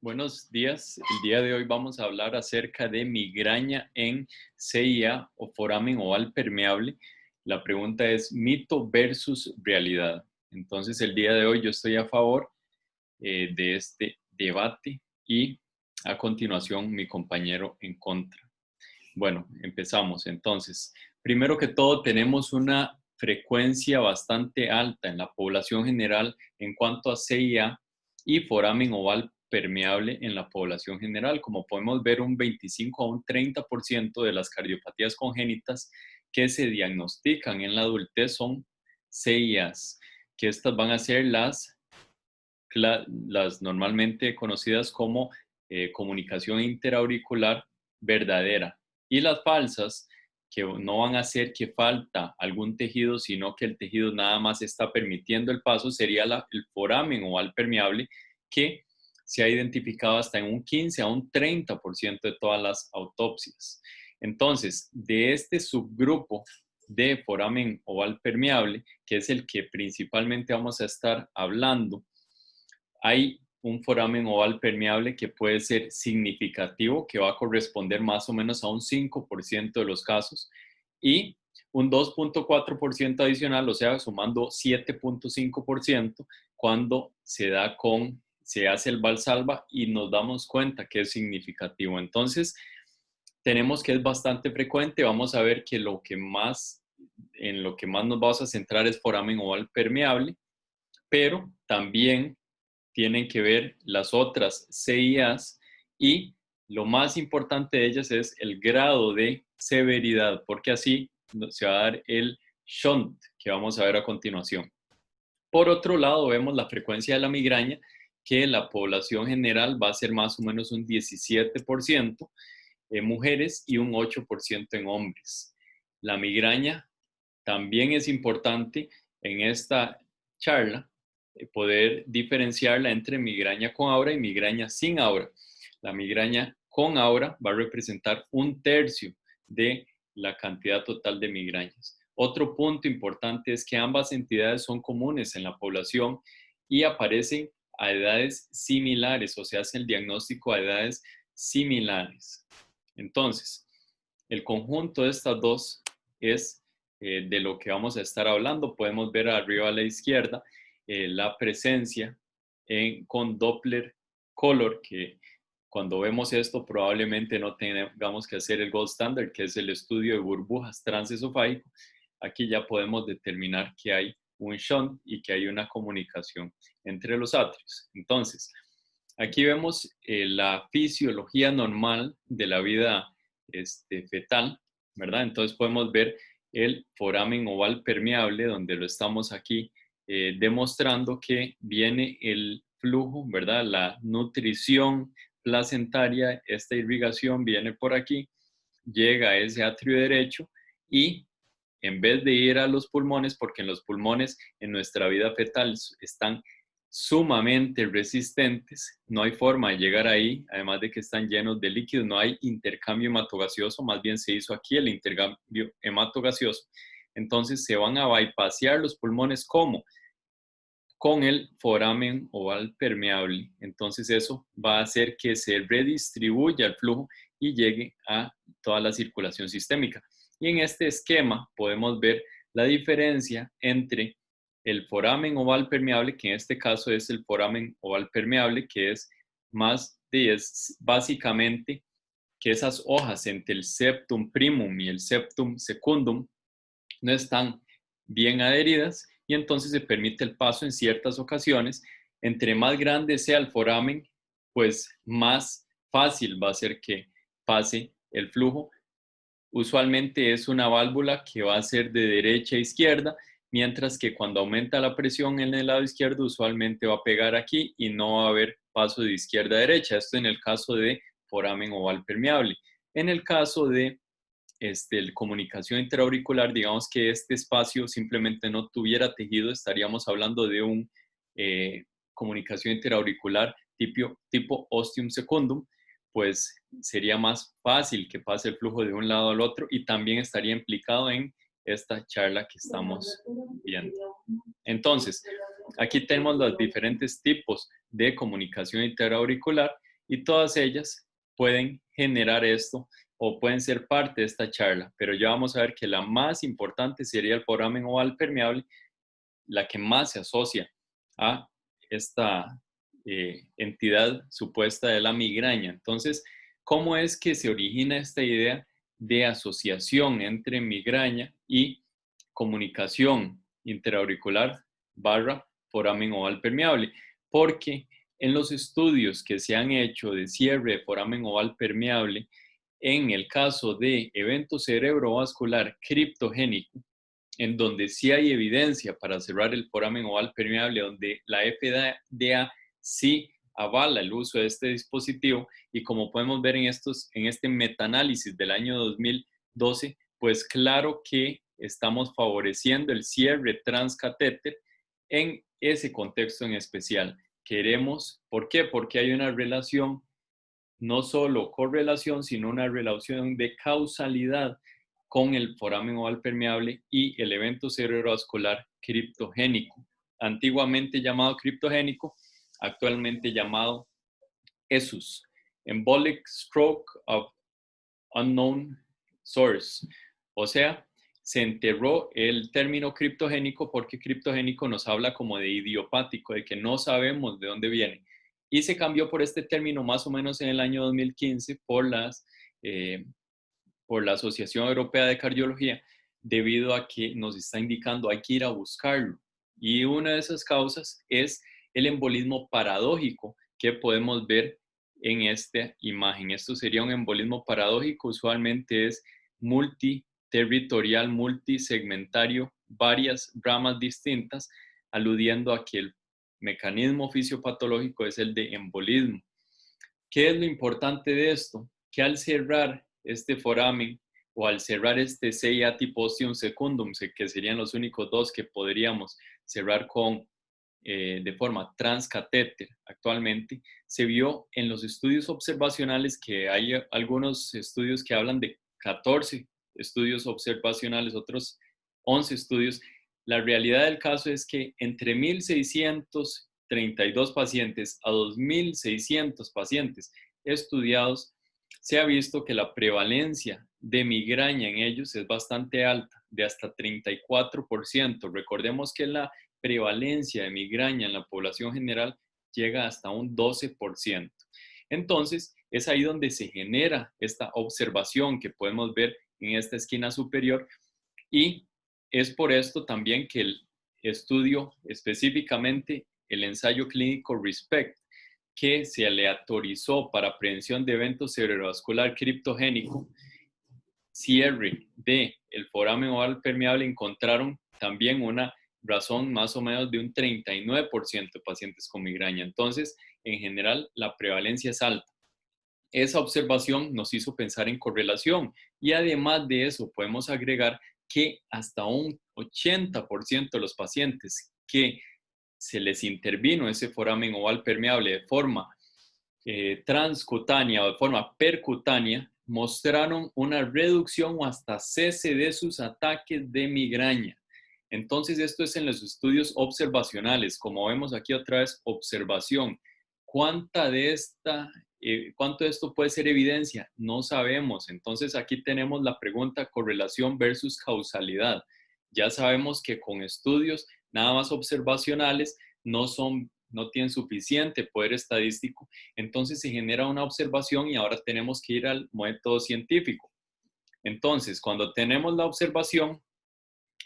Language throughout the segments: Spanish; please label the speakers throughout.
Speaker 1: Buenos días. El día de hoy vamos a hablar acerca de migraña en CIA o foramen oval permeable. La pregunta es mito versus realidad. Entonces, el día de hoy yo estoy a favor de este debate y a continuación mi compañero en contra. Bueno, empezamos. Entonces, primero que todo, tenemos una frecuencia bastante alta en la población general en cuanto a CIA y foramen oval permeable en la población general. Como podemos ver, un 25 a un 30% de las cardiopatías congénitas que se diagnostican en la adultez son CIAs, que estas van a ser las normalmente conocidas como comunicación interauricular verdadera, y las falsas, que no van a hacer que falta algún tejido, sino que el tejido nada más está permitiendo el paso, sería el foramen oval permeable, que se ha identificado hasta en un 15 a un 30% de todas las autopsias. Entonces, de este subgrupo de foramen oval permeable, que es el que principalmente vamos a estar hablando, hay un foramen oval permeable que puede ser significativo, que va a corresponder más o menos a un 5% de los casos, y un 2.4% adicional, o sea, sumando 7.5% cuando se hace el Valsalva y nos damos cuenta que es significativo. Entonces, tenemos que es bastante frecuente. Vamos a ver que en lo que más nos vamos a centrar es foramen oval permeable, pero también tienen que ver las otras CIAs, y lo más importante de ellas es el grado de severidad, porque así se va a dar el shunt que vamos a ver a continuación. Por otro lado, vemos la frecuencia de la migraña, que la población general va a ser más o menos un 17% en mujeres y un 8% en hombres. La migraña también es importante en esta charla poder diferenciarla entre migraña con aura y migraña sin aura. La migraña con aura va a representar un tercio de la cantidad total de migrañas. Otro punto importante es que ambas entidades son comunes en la población y aparecen a edades similares, o se hace el diagnóstico a edades similares. Entonces, el conjunto de estas dos es de lo que vamos a estar hablando. Podemos ver arriba a la izquierda la presencia con Doppler Color, que cuando vemos esto probablemente no tengamos que hacer el gold standard, que es el estudio de burbujas transesofágico. Aquí ya podemos determinar que hay un shunt y que hay una comunicación entre los atrios. Entonces, aquí vemos la fisiología normal de la vida fetal, ¿verdad? Entonces podemos ver el foramen oval permeable, donde lo estamos aquí demostrando que viene el flujo, ¿verdad? La nutrición placentaria, esta irrigación viene por aquí, llega a ese atrio derecho y en vez de ir a los pulmones, porque en los pulmones en nuestra vida fetal están sumamente resistentes, no hay forma de llegar ahí, además de que están llenos de líquidos, no hay intercambio hematogaseoso, más bien se hizo aquí el intercambio hematogaseoso. Entonces se van a bypassear los pulmones, ¿cómo? Con el foramen oval permeable. Entonces eso va a hacer que se redistribuya el flujo y llegue a toda la circulación sistémica. Y en este esquema podemos ver la diferencia entre el foramen oval permeable, que en este caso es el foramen oval permeable, que es es básicamente que esas hojas entre el septum primum y el septum secundum no están bien adheridas, y entonces se permite el paso en ciertas ocasiones. Entre más grande sea el foramen, pues más fácil va a ser que pase el flujo. Usualmente es una válvula que va a ser de derecha a izquierda, mientras que cuando aumenta la presión en el lado izquierdo, usualmente va a pegar aquí y no va a haber paso de izquierda a derecha. Esto en el caso de foramen oval permeable. En el caso de comunicación interauricular, digamos que este espacio simplemente no tuviera tejido, estaríamos hablando de un comunicación interauricular tipo ostium secundum, pues sería más fácil que pase el flujo de un lado al otro y también estaría implicado en esta charla que estamos viendo. Entonces, aquí tenemos los diferentes tipos de comunicación interauricular y todas ellas pueden generar esto o pueden ser parte de esta charla, pero ya vamos a ver que la más importante sería el foramen oval permeable, la que más se asocia a esta entidad supuesta de la migraña. Entonces, ¿cómo es que se origina esta idea de asociación entre migraña y comunicación interauricular barra foramen oval permeable? Porque en los estudios que se han hecho de cierre de foramen oval permeable, en el caso de evento cerebrovascular criptogénico, en donde sí hay evidencia para cerrar el foramen oval permeable, donde la FDA sí avala el uso de este dispositivo, y como podemos ver en este metaanálisis del año 2012, pues claro que estamos favoreciendo el cierre transcatéter en ese contexto en especial. Queremos, ¿por qué? Porque hay una relación, no solo correlación, sino una relación de causalidad con el foramen oval permeable y el evento cerebrovascular criptogénico, antiguamente llamado criptogénico, actualmente llamado ESUS, Embolic Stroke of Unknown Source. O sea, se enterró el término criptogénico porque criptogénico nos habla como de idiopático, de que no sabemos de dónde viene. Y se cambió por este término más o menos en el año 2015 por la Asociación Europea de Cardiología, debido a que nos está indicando hay que ir a buscarlo. Y una de esas causas es el embolismo paradójico que podemos ver en esta imagen. Esto sería un embolismo paradójico, usualmente es multiterritorial, multisegmentario, varias ramas distintas, aludiendo a que el mecanismo fisiopatológico es el de embolismo. ¿Qué es lo importante de esto? Que al cerrar este foramen o al cerrar este CIA postium secundum, que serían los únicos dos que podríamos cerrar de forma transcatéter actualmente, se vio en los estudios observacionales, que hay algunos estudios que hablan de 14 estudios observacionales, otros 11 estudios. La realidad del caso es que entre 1.632 pacientes a 2.600 pacientes estudiados, se ha visto que la prevalencia de migraña en ellos es bastante alta, de hasta 34%. Recordemos que la prevalencia de migraña en la población general llega hasta un 12%. Entonces, es ahí donde se genera esta observación que podemos ver en esta esquina superior, y es por esto también que el estudio, específicamente el ensayo clínico RESPECT, que se aleatorizó para prevención de eventos cerebrovascular criptogénico, cierre de el foramen oval permeable, encontraron también una razón más o menos de un 39% de pacientes con migraña. Entonces, en general, la prevalencia es alta. Esa observación nos hizo pensar en correlación, y además de eso podemos agregar que hasta un 80% de los pacientes que se les intervino ese foramen oval permeable de forma transcutánea o de forma percutánea, mostraron una reducción o hasta cese de sus ataques de migraña. Entonces, esto es en los estudios observacionales. Como vemos aquí otra vez, observación. ¿Cuánto de esto puede ser evidencia? No sabemos. Entonces, aquí tenemos la pregunta correlación versus causalidad. Ya sabemos que con estudios nada más observacionales no tienen suficiente poder estadístico. Entonces se genera una observación y ahora tenemos que ir al método científico. Entonces, cuando tenemos la observación,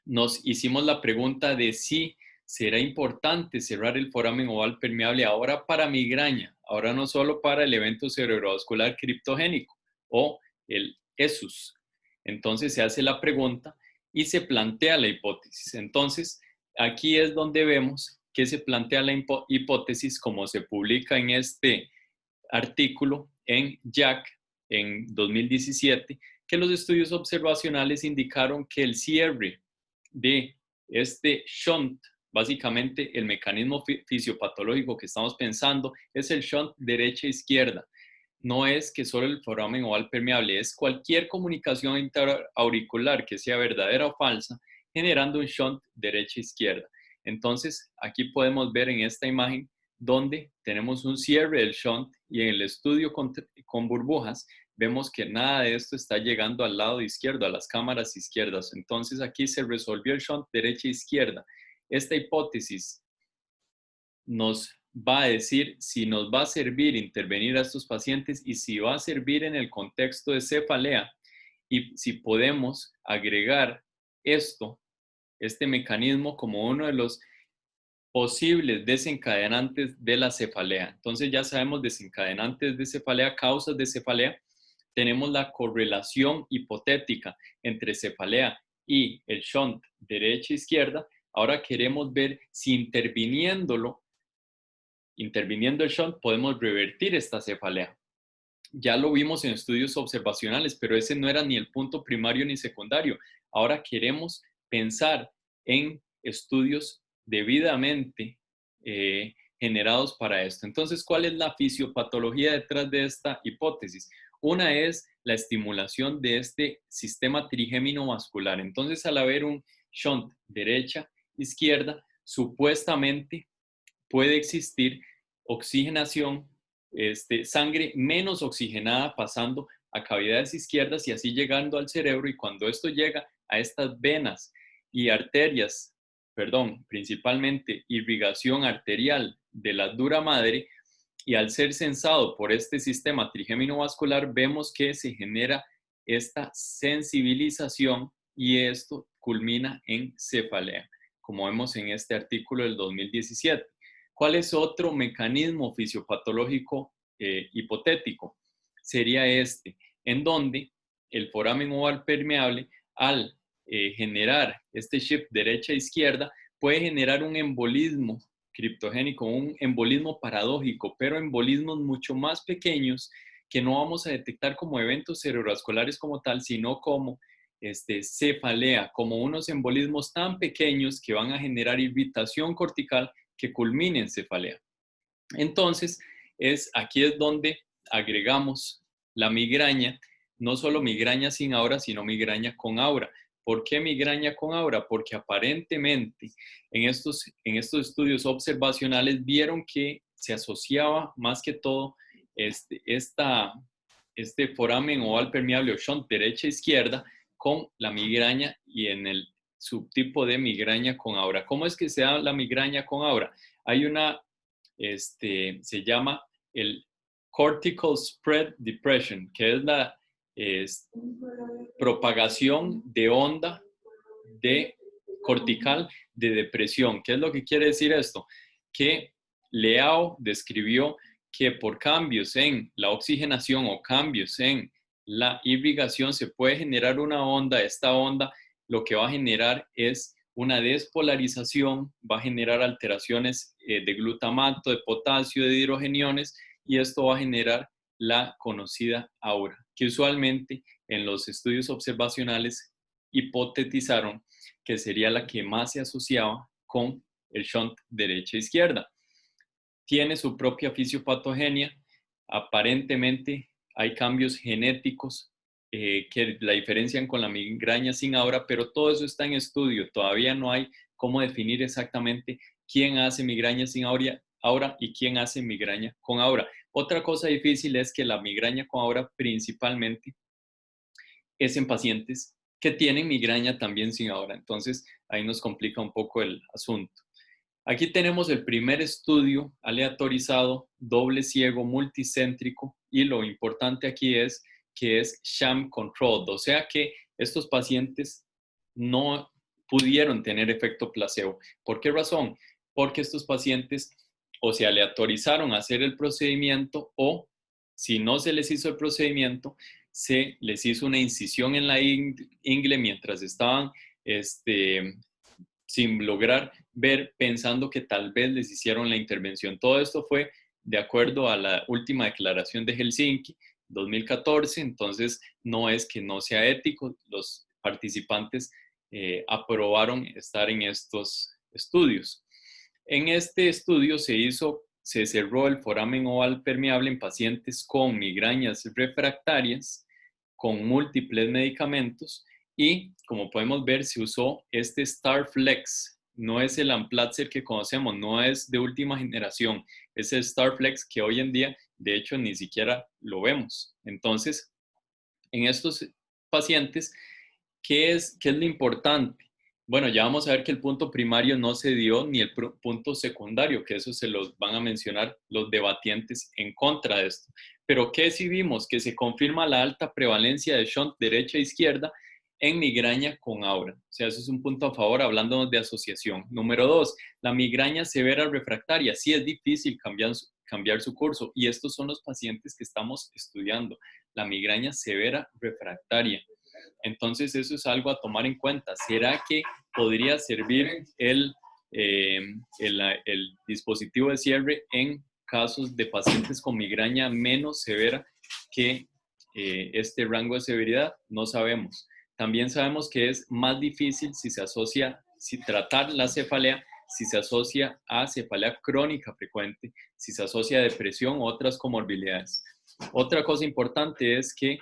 Speaker 1: nos hicimos la pregunta de si será importante cerrar el foramen oval permeable ahora para migraña, ahora no solo para el evento cerebrovascular criptogénico o el ESUS. Entonces se hace la pregunta y se plantea la hipótesis. Entonces, aquí es donde vemos que se plantea la hipótesis como se publica en este artículo en JACC en 2017, que los estudios observacionales indicaron que el cierre de este shunt, básicamente el mecanismo fisiopatológico que estamos pensando es el shunt derecha-izquierda. No es que solo el foramen oval permeable, es cualquier comunicación interauricular que sea verdadera o falsa, generando un shunt derecha-izquierda. Entonces, aquí podemos ver en esta imagen donde tenemos un cierre del shunt y en el estudio con burbujas vemos que nada de esto está llegando al lado izquierdo, a las cámaras izquierdas. Entonces aquí se resolvió el shunt derecha e izquierda. Esta hipótesis nos va a decir si nos va a servir intervenir a estos pacientes y si va a servir en el contexto de cefalea y si podemos agregar este mecanismo como uno de los posibles desencadenantes de la cefalea. Entonces ya sabemos desencadenantes de cefalea, causas de cefalea. Tenemos la correlación hipotética entre cefalea y el shunt derecha-izquierda. Ahora queremos ver si interviniendo el shunt podemos revertir esta cefalea. Ya lo vimos en estudios observacionales, pero ese no era ni el punto primario ni secundario. Ahora queremos pensar en estudios debidamente generados para esto. Entonces, ¿cuál es la fisiopatología detrás de esta hipótesis? Una es la estimulación de este sistema trigémino vascular. Entonces, al haber un shunt derecha-izquierda, supuestamente puede existir oxigenación, sangre menos oxigenada pasando a cavidades izquierdas y así llegando al cerebro, y cuando esto llega a estas venas y arterias, principalmente irrigación arterial de la dura madre, y al ser sensado por este sistema trigémino vascular, vemos que se genera esta sensibilización y esto culmina en cefalea, como vemos en este artículo del 2017. ¿Cuál es otro mecanismo fisiopatológico hipotético? Sería en donde el foramen oval permeable, al generar este shift derecha-izquierda, puede generar un embolismo criptogénico, un embolismo paradójico, pero embolismos mucho más pequeños que no vamos a detectar como eventos cerebrovasculares como tal, sino como cefalea, como unos embolismos tan pequeños que van a generar irritación cortical que culmine en cefalea. Entonces, aquí es donde agregamos la migraña, no solo migraña sin aura, sino migraña con aura. ¿Por qué migraña con aura? Porque aparentemente en estos estudios observacionales vieron que se asociaba más que todo este foramen oval permeable o shunt derecha-izquierda con la migraña y en el subtipo de migraña con aura. ¿Cómo es que se da la migraña con aura? Hay se llama el Cortical Spread Depression, que es la propagación de onda cortical de depresión. ¿Qué es lo que quiere decir esto? Que Leao describió que por cambios en la oxigenación o cambios en la irrigación se puede generar una onda. Esta onda lo que va a generar es una despolarización, va a generar alteraciones de glutamato, de potasio, de hidrogeniones, y esto va a generar la conocida aura, que usualmente en los estudios observacionales hipotetizaron que sería la que más se asociaba con el shunt derecha-izquierda. Tiene su propia fisiopatogenia. Aparentemente hay cambios genéticos que la diferencian con la migraña sin aura, pero todo eso está en estudio. Todavía no hay cómo definir exactamente quién hace migraña sin aura y quién hace migraña con aura. Otra cosa difícil es que la migraña con aura principalmente es en pacientes que tienen migraña también sin aura. Entonces, ahí nos complica un poco el asunto. Aquí tenemos el primer estudio aleatorizado, doble ciego, multicéntrico, y lo importante aquí es que es sham controlled, o sea que estos pacientes no pudieron tener efecto placebo. ¿Por qué razón? Porque estos pacientes o se aleatorizaron a hacer el procedimiento, o si no se les hizo el procedimiento, se les hizo una incisión en la ingle mientras estaban sin lograr ver, pensando que tal vez les hicieron la intervención. Todo esto fue de acuerdo a la última declaración de Helsinki 2014, entonces no es que no sea ético, los participantes aprobaron estar en estos estudios. En este estudio se cerró el foramen oval permeable en pacientes con migrañas refractarias, con múltiples medicamentos, y como podemos ver se usó Starflex. No es el Amplatzer que conocemos, no es de última generación, ese StarFlex que hoy en día, de hecho, ni siquiera lo vemos. Entonces, en estos pacientes, ¿qué es lo importante? Bueno, ya vamos a ver que el punto primario no se dio ni el punto secundario, que eso se los van a mencionar los debatientes en contra de esto. Pero ¿qué sí vimos? Que se confirma la alta prevalencia de shunt derecha e izquierda en migraña con aura. O sea, eso es un punto a favor hablando de asociación. Número 2, la migraña severa refractaria. Sí es difícil cambiar su curso y estos son los pacientes que estamos estudiando. La migraña severa refractaria. Entonces, eso es algo a tomar en cuenta. ¿Será que podría servir el dispositivo de cierre en casos de pacientes con migraña menos severa que este rango de severidad? No sabemos. También sabemos que es más difícil si tratar la cefalea, si se asocia a cefalea crónica frecuente, si se asocia a depresión u otras comorbilidades. Otra cosa importante es que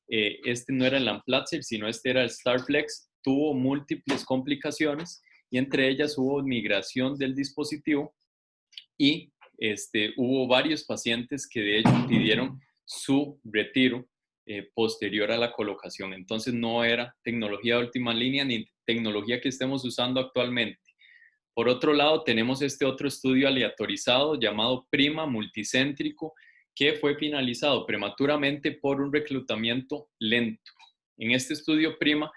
Speaker 1: este no era el Amplatzer, sino este era el StarFlex, tuvo múltiples complicaciones y entre ellas hubo migración del dispositivo y hubo varios pacientes que de hecho pidieron su retiro posterior a la colocación. Entonces no era tecnología de última línea ni tecnología que estemos usando actualmente. Por otro lado, tenemos este otro estudio aleatorizado llamado PRIMA multicéntrico, que fue finalizado prematuramente por un reclutamiento lento. En este estudio PRIMA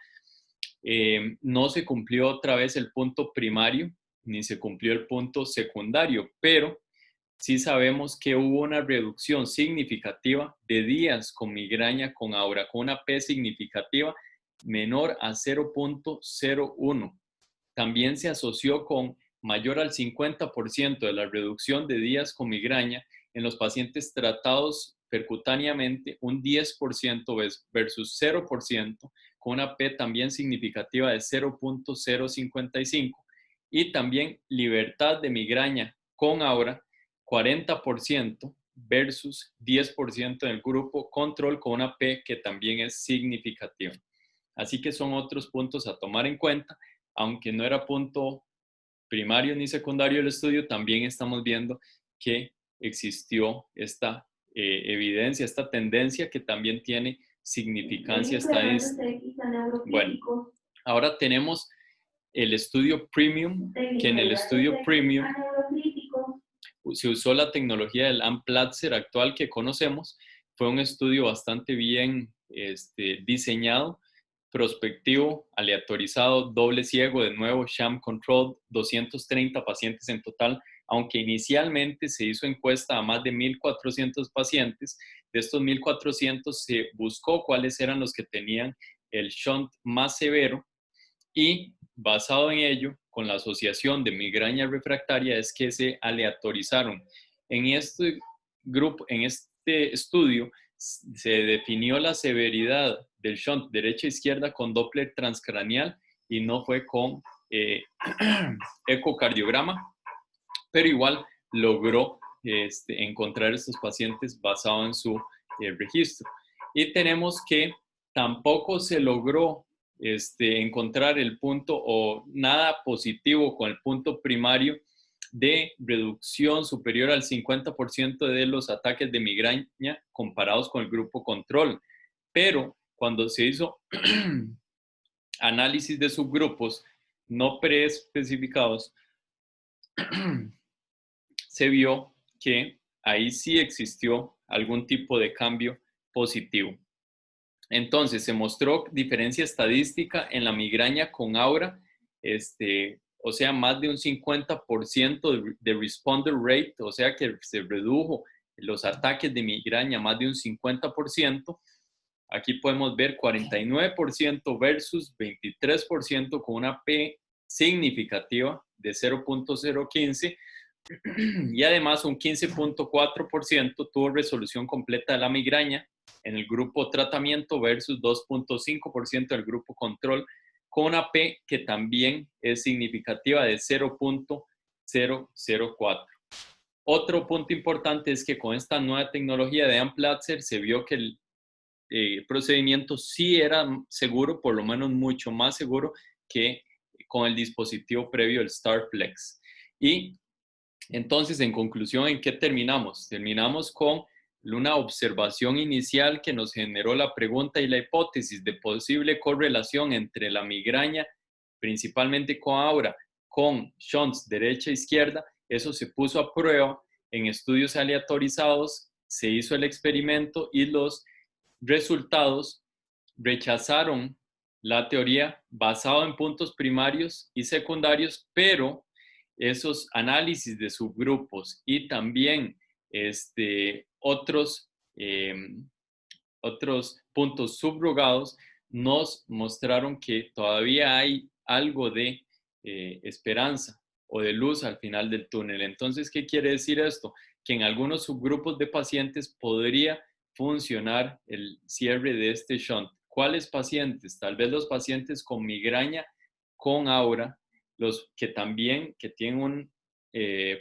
Speaker 1: no se cumplió otra vez el punto primario, ni se cumplió el punto secundario, pero sí sabemos que hubo una reducción significativa de días con migraña con aura, con una P significativa menor a 0.01. También se asoció con mayor al 50% de la reducción de días con migraña en los pacientes tratados percutáneamente, un 10% versus 0%, con una P también significativa de 0.055, y también libertad de migraña con aura, 40% versus 10% en el grupo control, con una P que también es significativa. Así que son otros puntos a tomar en cuenta. Aunque no era punto primario ni secundario del estudio, también estamos viendo que existió esta evidencia, esta tendencia que también tiene significancia estadística. Bueno, ahora tenemos el estudio Premium, que en el estudio Premium se usó la tecnología del Amplatzer actual que conocemos. Fue un estudio bastante bien diseñado, prospectivo, aleatorizado, doble ciego, de nuevo, sham controlled, 230 pacientes en total, aunque inicialmente se hizo encuesta a más de 1.400 pacientes. De estos 1.400 se buscó cuáles eran los que tenían el shunt más severo y basado en ello, con la asociación de migraña refractaria, es que se aleatorizaron. En este grupo, en este estudio, se definió la severidad del shunt derecha-izquierda con Doppler transcraneal y no fue con ecocardiograma, pero igual logró encontrar estos pacientes basado en su registro. Y tenemos que tampoco se logró encontrar el punto o nada positivo con el punto primario de reducción superior al 50% de los ataques de migraña comparados con el grupo control. Pero cuando se hizo análisis de subgrupos no preespecificados, se vio que ahí sí existió algún tipo de cambio positivo. Entonces, se mostró diferencia estadística en la migraña con aura, o sea, más de un 50% de responder rate, o sea que se redujo los ataques de migraña más de un 50%. Aquí podemos ver 49% versus 23% con una P significativa de 0.015 y además un 15.4% tuvo resolución completa de la migraña en el grupo tratamiento versus 2.5% del grupo control, con una P que también es significativa de 0.004. Otro punto importante es que con esta nueva tecnología de Amplatzer se vio que el procedimiento sí era seguro, por lo menos mucho más seguro que con el dispositivo previo, el StarFlex. Y Entonces, en conclusión, ¿en qué terminamos? Terminamos con una observación inicial que nos generó la pregunta y la hipótesis de posible correlación entre la migraña, principalmente con aura, con shunts derecha e izquierda. Eso se puso a prueba en estudios aleatorizados, se hizo el experimento y los resultados rechazaron la teoría basada en puntos primarios y secundarios, pero esos análisis de subgrupos y también otros, eh, otros puntos subrogados nos mostraron que todavía hay algo de esperanza o de luz al final del túnel. Entonces, ¿qué quiere decir esto? Que en algunos subgrupos de pacientes podría funcionar el cierre de este shunt. ¿Cuáles pacientes? Tal vez los pacientes con migraña con aura, los que también que tienen un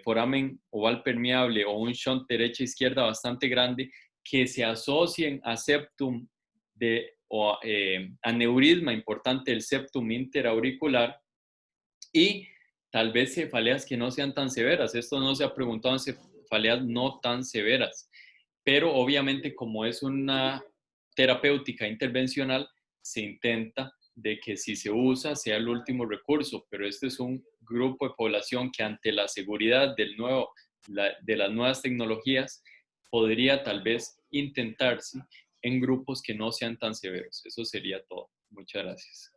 Speaker 1: foramen oval permeable o un shunt derecha-izquierda bastante grande, que se asocien a septum o aneurisma importante del septum interauricular y tal vez cefaleas que no sean tan severas. Esto no se ha preguntado en cefaleas no tan severas, pero obviamente como es una terapéutica intervencional, se intenta de que si se usa sea el último recurso, pero este es un grupo de población que ante la seguridad de las nuevas tecnologías podría tal vez intentarse en grupos que no sean tan severos. Eso sería todo. Muchas gracias.